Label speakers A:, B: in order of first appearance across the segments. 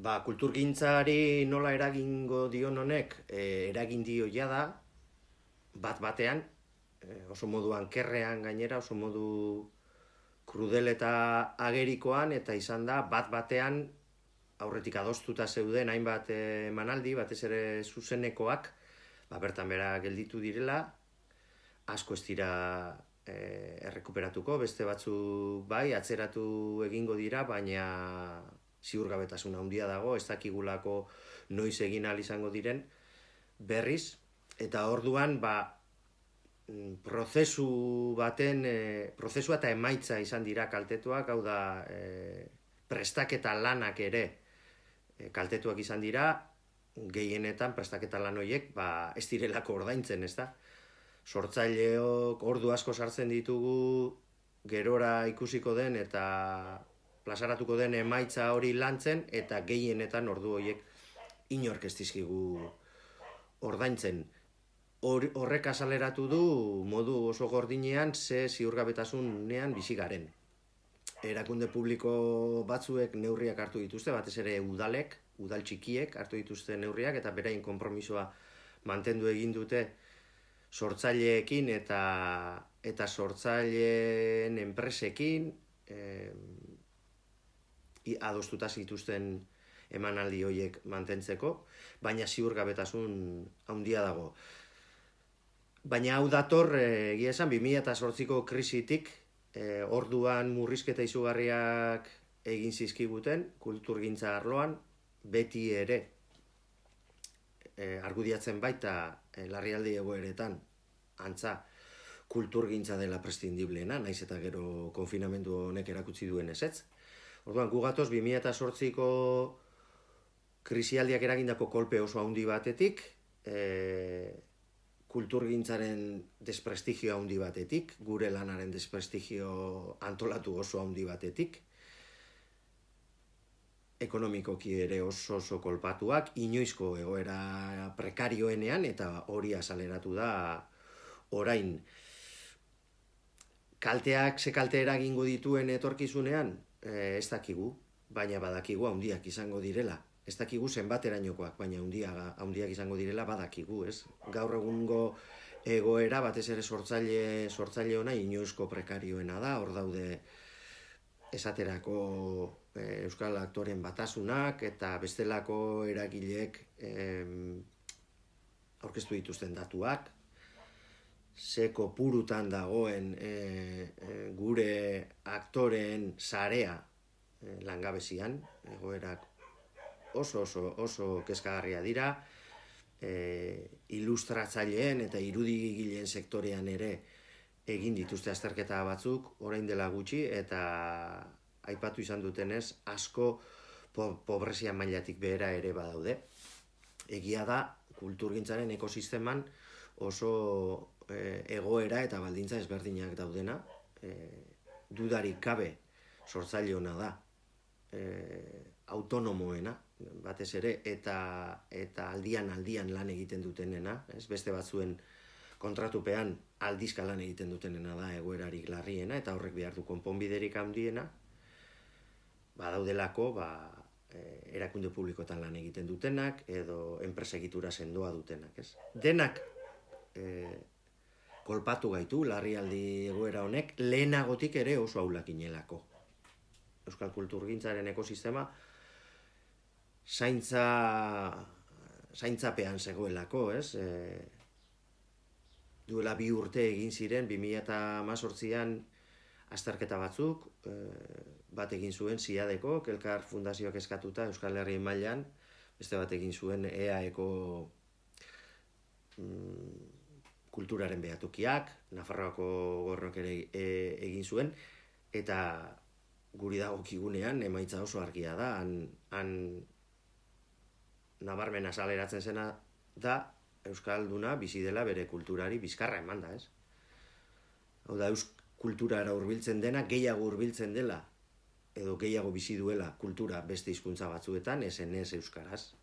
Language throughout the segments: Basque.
A: Kulturgintzari nola eragingo dion honek, eragin dio jada, bat batean, oso modu ankerrean gainera, oso modu krudel eta agerikoan, eta izan da, bat batean, aurretik adostuta zeuden hainbat emanaldi, batez ere zuzenekoak, bertan bera gelditu direla, asko ez dira errekuperatuko, beste batzu bai, atzeratu egingo dira, baina ziurgabetasuna handia dago, ez dakigulako noiz egin ahal izango diren berriz, eta orduan prozesua eta emaitza izan dira kaltetuak, hau da prestaketa lanak ere kaltetuak izan dira, gehienetan prestaketa lan horiek ez direlako ordaintzen, ez da? Sortzaileok ordu asko sartzen ditugu, gerora ikusiko den eta plazaratuko den emaitza hori lantzen, eta gehienetan ordu horiek inork ez dizkigu ordaintzen. Horrek azaleratu du modu oso gordinean ze ziurgabetasunean bizi garen. Erakunde publiko batzuek neurriak hartu dituzte, batez ere udalek, udal txikiek hartu dituzte neurriak, eta berain konpromisoa mantendu egin dute sortzaileekin eta sortzaileen enpresekin adostuta zituzten emanaldi horiek mantentzeko, baina ziurgabetasun handia dago. Baina hau dator, egia esan, 2008ko krisitik, orduan murrizketa izugarriak egin zizkiguten, kulturgintza arloan, beti ere argudiatzen baita larrialdi egoeretan, antza, kulturgintza dela prescindiblena, naiz eta gero konfinamendu honek erakutsi duen ezetz. Orduan, gu gatoz 2008ko krisialdiak eragindako kolpe oso handi batetik, kulturgintzaren desprestigio handi batetik, gure lanaren desprestigio antolatu oso handi batetik, ekonomikoki ere oso kolpatuak, inoizko egoera prekarioenean, eta hori azaleratu da orain. Kalteak ze kalte eragingo dituen etorkizunean, ez dakigu, baina badakigu handiak izango direla. Ez dakigu zenbaterainokoak, baina handiak izango direla badakigu, ez? Gaur egungo egoera, batez ere sortzaile ona inoizko prekarioena da, hor daude esaterako euskal aktoren batasunak eta bestelako eragileek aurkeztu dituzten datuak, ze kopurutan dagoen gure aktoreen sarea langabezian, egoerak oso kezkagarria dira, ilustratzaileen eta irudigileen sektorean ere egin dituzte azterketa batzuk, orain dela gutxi, eta aipatu izan dutenez, asko pobrezia mailatik behera ere badaude. Egia da, kulturgintzaren ekosisteman oso egoera eta baldintza ezberdinak daudena, dudarik gabe sortzaile ona da, autonomoena, batez ere, eta aldian lan egiten dutenena, beste batzuen kontratupean aldizka lan egiten dutenena da egoerarik larriena, eta horrek behar du konponbiderik handiena, badaudelako erakunde publikoetan lan egiten dutenak, edo enpresegitura sendoa dutenak, ez? Denak kolpatu gaitu larrialdi egoera honek, lehenagotik ere oso ahulakinelako. Euskal kulturgintzaren ekosistema zaintzapean zegoelako, ez? Duela 2 urte egin ziren, 2018an azterketa batzuk, bat egin zuen Siadeko, Elkar Fundazioak eskatuta Euskal Herri mailan, beste bat egin zuen EAeko kulturaren behatokiak, Nafarroako gobernuak ere egin zuen, eta guri dagokigunean emaitza oso argia da, han nabarmen azaleratzen zena da Euskalduna bizi dela bere kulturari bizkarra eman da, ez? Hau da, kulturara hurbiltzen dena, gehiago hurbiltzen dela, edo gehiago bizi duela kultura beste hizkuntza batzuetan, ez euskaraz.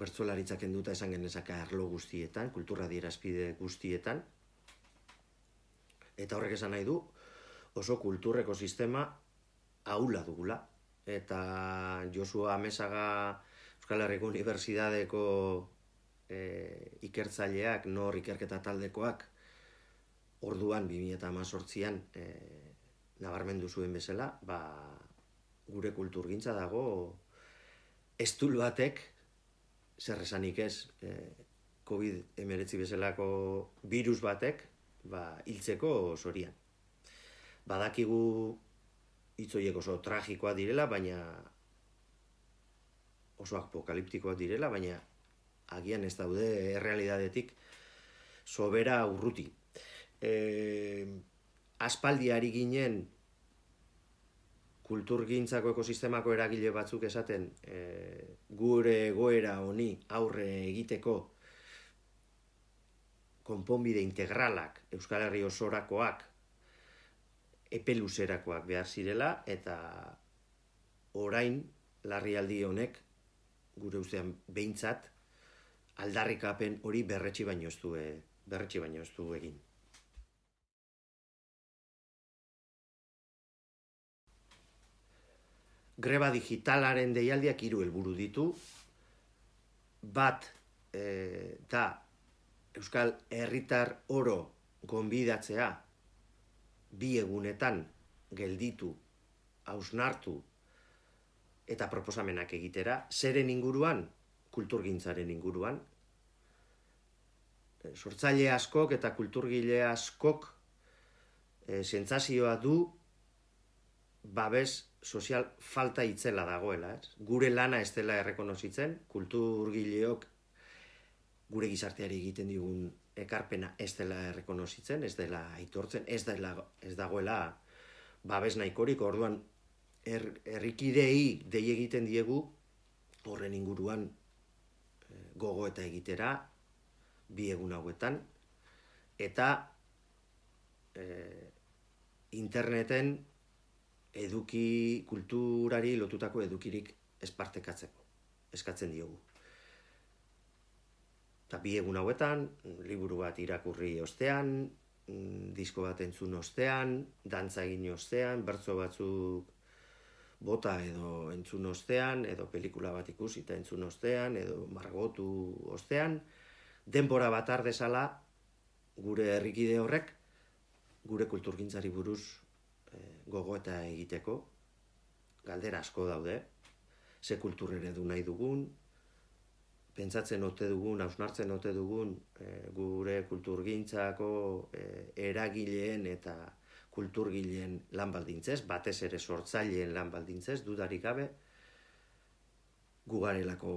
A: Bertsolaritzak enduta esan genezake arlo guztietan, kultura adierazpide guztietan, eta horrek esan nahi du, oso kultur ekosistema ahula dugula. eta Josu Amezaga Euskal Herriko Unibertsitateko ikertzaileak, nor ikerketa taldekoak, orduan 2018an nabarmendu zuen bezala, gure kulturgintza dago estul batek, zer esanik ez, COVID-19 bezalako virus batek, hiltzeko zorian. Badakigu hitzoiek oso tragikoak direla, baina oso apokaliptikoak direla, baina agian ez daude errealidadetik sobera urruti. Aspaldi ari ginen kulturgintzako ekosistemako eragile batzuk esaten gure egoera honi aurre egiteko konponbide integralak, Euskal Herri osorakoak, epe luzerakoak behar zirela, eta orain larrialdi honek gure ustean behintzat aldarrikapen hori berretsi baino ez du egin. Greba digitalaren deialdiak 3 helburu ditu. Bat da Euskal herritar oro gonbidatzea 2 egunetan gelditu, hausnartu eta proposamenak egitera, zeren inguruan, kulturgintzaren inguruan. Sortzaile askok eta kulturgile askok sentsazioa du babes sozial falta itzela dagoela. Gure lana ez dela errekonozitzen, kulturgileok gure gizarteari egiten digun ekarpena ez dela errekonozitzen, ez dela aitortzen, ez dagoela babes nahikorik, orduan herrikidei dei egiten diegu horren inguruan gogoeta egitera 2 egun hauetan, eta interneten eduki kulturari lotutako edukirik ez partekatzeko eskatzen diogu. Eta 2 egun hauetan, liburu bat irakurri ostean, disko bat entzun ostean, dantza egin ostean, bertso batzuk bota edo entzun ostean, edo pelikula bat ikusi eta entzun ostean, edo margotu ostean, denbora bat ardezala gure herrikide horrek, gure kulturgintzari buruz gogoeta egiteko, galdera asko daude, ze kultur eredu nahi dugun, pentsatzen ote dugun, hausnartzen ote dugun, gure kulturgintzako eragileen eta kulturgileen lan baldintzez, batez ere sortzaileen lan baldintzez, dudarik gabe, gugarelako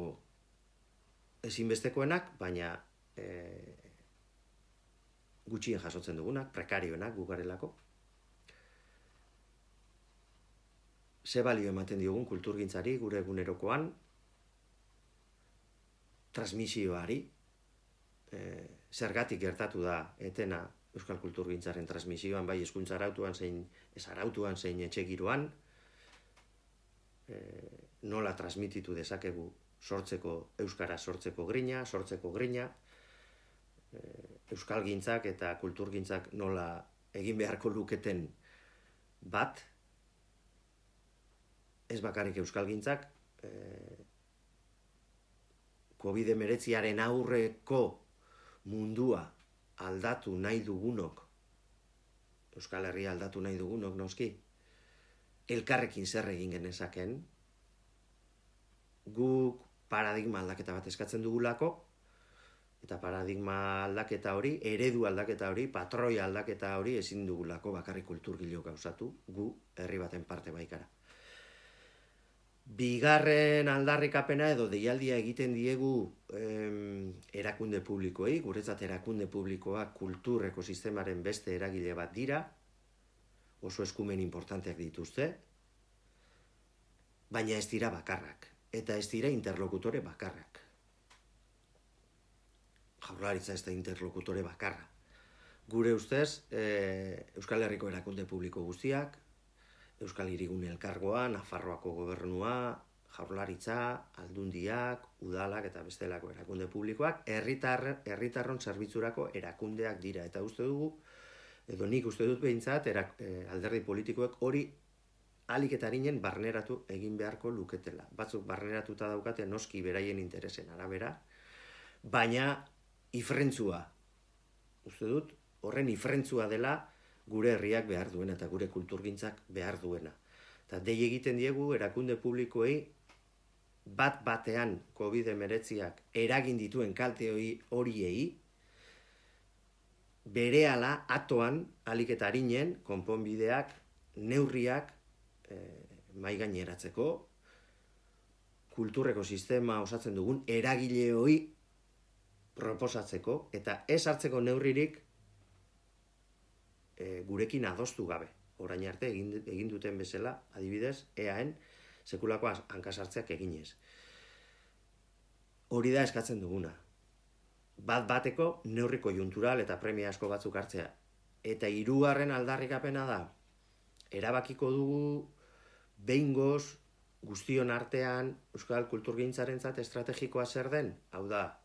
A: ezinbestekoenak, baina gutxien jasotzen dugunak, prekarioenak gugarelako. Ze balio ematen diogun kulturgintzari gure egunerokoan, transmisioari, zergatik gertatu da etena Euskal Kulturgintzaren transmisioan, bai hezkuntza arautuan zein ez arautuan zein etxegiroan, nola transmititu dezakegu euskara sortzeko grina, euskalgintzak eta kulturgintzak nola egin beharko luketen bat, ez bakarrik euskalgintzak, COVID-19 aurreko mundua aldatu nahi dugunok, Euskal Herria aldatu nahi dugunok noski, elkarrekin zer egin genezaken, guk paradigma aldaketa bat eskatzen dugulako, eta paradigma aldaketa hori, eredu aldaketa hori, patroia aldaketa hori ezin dugulako bakarrik kulturgileok gauzatu, gu herri baten parte baikara. Bigarren aldarrikapena edo deialdia egiten diegu erakunde publikoei, guretzat erakunde publikoak kultur ekosistemaren beste eragile bat dira, oso eskumen importanteak dituzte, baina ez dira bakarrak, eta ez dira interlokutore bakarrak. Jaurlaritza ez da interlokutore bakarra. Gure ustez, Euskal Herriko erakunde publiko guztiak, Euskal Hirigune Elkargoa, Nafarroako gobernua, Jaurlaritza, Aldundiak, Udalak eta bestelako erakunde publikoak, herritarron zerbitzurako erakundeak dira. Eta uste dugu, edo nik uste dut behintzat, alderdi politikoek hori ahalik eta arinen barneratu egin beharko luketela. Batzuk barneratuta daukate noski beraien interesen arabera, baina ifrentzua, uste dut, horren ifrentzua dela gure herriak behar duena eta gure kulturgintzak behar duena. Eta dei egiten diegu erakunde publikoei bat-batean COVID-19ak eragin dituen kalte horiei berehala atoan ahalik eta arinen konponbideak, neurriak mahai gaineratzeko, kulturreko sistema osatzen dugun eragile hori proposatzeko eta ez hartzeko neurririk gurekin adostu gabe. Orain arte egin duten bezala, adibidez, EAen sekulako hankasartzeak eginez. Hori da eskatzen duguna. Bat-bateko neurri koiuntural eta premia asko batzuk hartzea. Eta hirugarren aldarrikapena da, erabakiko dugu behingoz guztion artean euskal kulturgintzarentzat estrategikoa zer den? Hau da,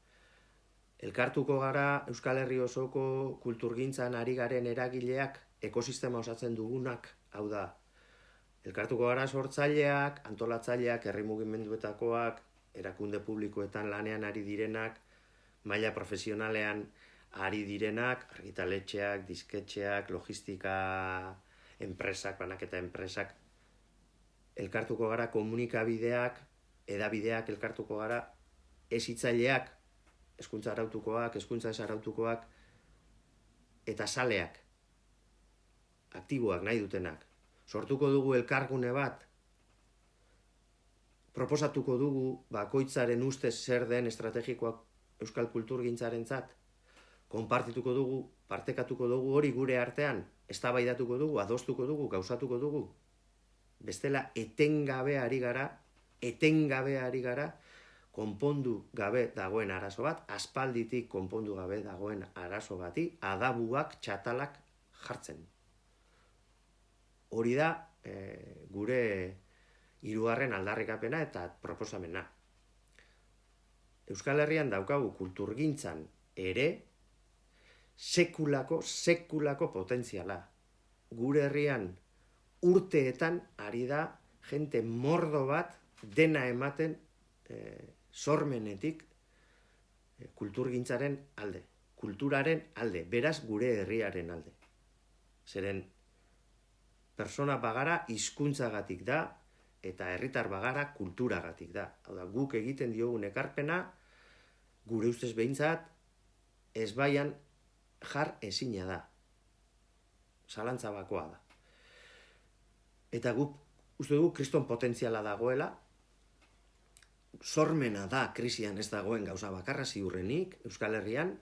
A: elkartuko gara Euskal Herri osoko kulturgintzan ari garen eragileak, ekosistema osatzen dugunak, hau da, elkartuko gara sortzaileak, antolatzaileak, herri mugimenduetakoak, erakunde publikoetan lanean ari direnak, maila profesionalean ari direnak, argitaletxeak, disketxeak, logistika enpresak, banaketa enpresak, elkartuko gara komunikabideak, edabideak elkartuko gara, hezitzaileak, hezkuntza arautukoak, hezkuntza ez arautukoak, eta saleak, aktiboak nahi dutenak. Sortuko dugu elkargune bat, proposatuko dugu bakoitzaren ustez zer den estrategikoak euskal kulturgintzarentzat, konpartituko dugu, partekatuko dugu hori gure artean, eztabaidatuko dugu, adostuko dugu, gauzatuko dugu. Bestela etengabe ari gara, konpondu gabe dagoen arazo bat, aspalditik konpondu gabe dagoen arazo bati, adabuak, txatalak jartzen. Hori da gure hirugarren aldarrikapena eta proposamena. Euskal Herrian daukagu kulturgintzan ere sekulako potentziala. Gure herrian urteetan ari da jente mordo bat dena ematen sormenetik kulturgintzaren alde, kulturaren alde, beraz gure herriaren alde. Zeren persona bagara hizkuntzagatik da eta herritar bagara kulturagatik da. Hau da, guk egiten diogun ekarpena, gure ustez behintzat, ezbaian jar ezina da. Zalantza bakoa da. Eta guk uste dugu kriston potentziala dagoela, sormena da krisian ez dagoen gauza bakarra ziurrenik, Euskal Herrian,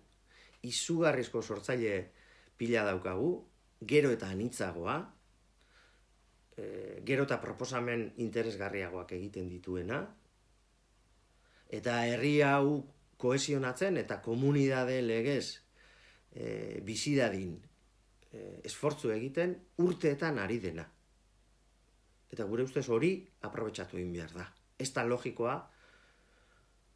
A: izugarrizko sortzaile pila daukagu, gero eta anitzagoa, gero eta proposamen interesgarriagoak egiten dituena, eta herri hau kohesionatzen eta komunidade legez bizidadin esfortzu egiten urteetan ari dena. Eta gure ustez hori aprobetxatu egin behar da. Ez da logikoa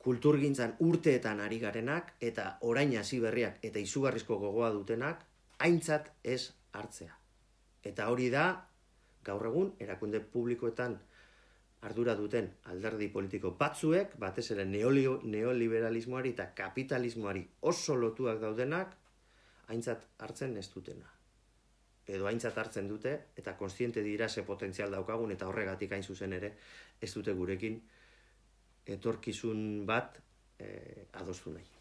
A: kulturgintzan urteetan ari garenak eta orain hasi berriak eta izugarrizko gogoa dutenak aintzat ez hartzea. Eta hori da gaur egun erakunde publikoetan ardura duten alderdi politiko batzuek, batez ere neoliberalismoari eta kapitalismoari oso lotuak daudenak, aintzat hartzen ez dutena. Edo aintzat hartzen dute, eta kontziente dira ze potentzial daukagun, eta horregatik hain zuzen ere, ez dute gurekin etorkizun bat adostu nahi.